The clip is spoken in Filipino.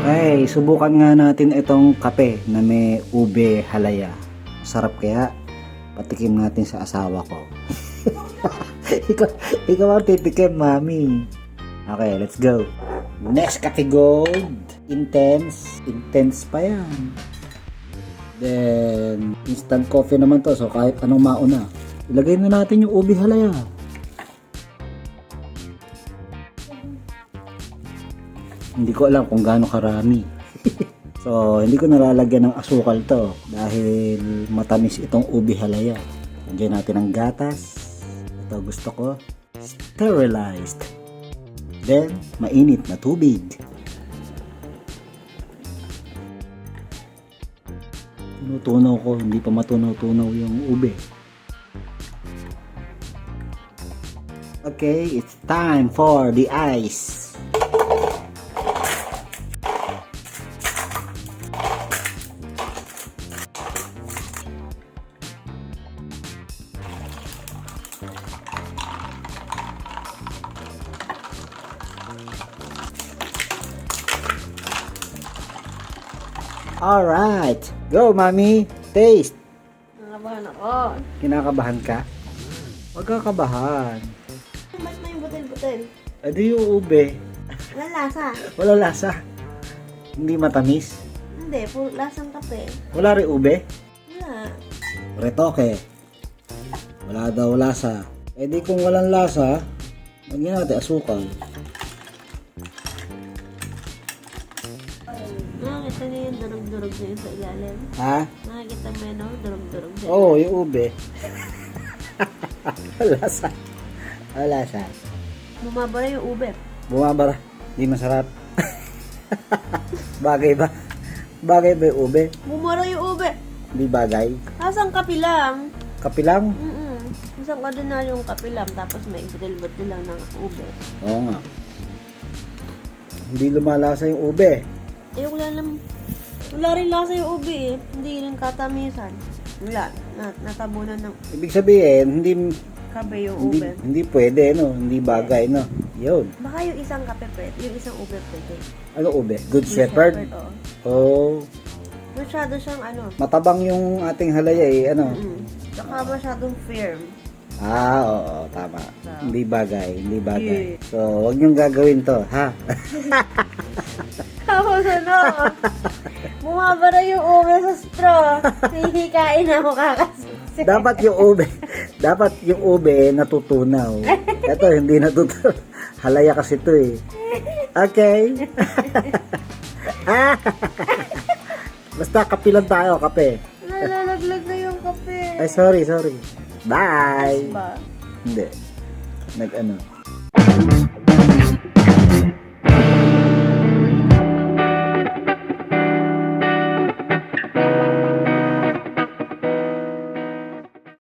Okay, subukan nga natin itong kape na may ube halaya. Sarap kaya? Patikim natin sa asawa ko. ikaw ang titikim, mami. Okay, let's go. Next Cafe Gold. Intense. Intense pa yan. Then, instant coffee naman to. So, kahit anong mauna. Ilagay na natin yung ube halaya. Hindi ko alam kung gaano karami. So, hindi ko nalalagyan ng asukal to dahil matamis itong ube halaya. Lagyan natin ng gatas. Ito gusto ko. Sterilized. Then, mainit na tubig. Tunutunaw ko. Hindi pa matunaw-tunaw yung ube. Okay, it's time for the ice. Alright. Go, mami. Taste. Nakabahan ako. Kinakabahan ka? Huwag ka kabahan. Ba't may butil-butil? Adi yung ube. Wala lasa. Wala lasa. Hindi matamis. Hindi, puro lasang kape. Wala rin ube. Wala. Retoke. Wala daw lasa. Eh di kung walang lasa, lagyan natin asukal. Nakakita niyo yung durog-durog na yun sa ilalim? Ha? Nakakita mo yun, no? Durog-durog na. Oo, yung ube. Wala lasa. Wala lasa. Bumabara yung ube. Bumabara. Di masarap. Bagay ba? Bagay ba yung ube? Bumara yung ube. Di bagay. Lasang kape lang. Kape lang? Isang ordinaryong kape lang, tapos may butil-butil lang ng ube. Oo nga. Hindi lumalasa yung ube. Eh, wala rin lasa yung ube eh. Hindi rin katamisan. Wala. Natabunan ng Ibig sabihin, kape yung hindi, ube. hindi pwede, no? Hindi bagay, no? Yun. Baka yung isang kape pwede, yung isang ube pwede. Ano ube? Good Shepherd? Oo. Oh. Masyado siyang ano. Matabang yung ating halaya eh, ano? Tsaka masyadong firm. Ah, oo, tama. Hindi bagay, hindi bagay. Yeah. So, wag niyong gagawin to, ha? Tapos ano, bumabara yung ube sa straw. Hihikain ako kakasusi. dapat yung ube natutunaw. Ito, hindi natutunaw. Halaya kasi to eh. Okay. Basta kape lang tayo, kape. Nalalaglag na yung kape. Ay, sorry. Bye. Ba? Hindi. Nag-ano.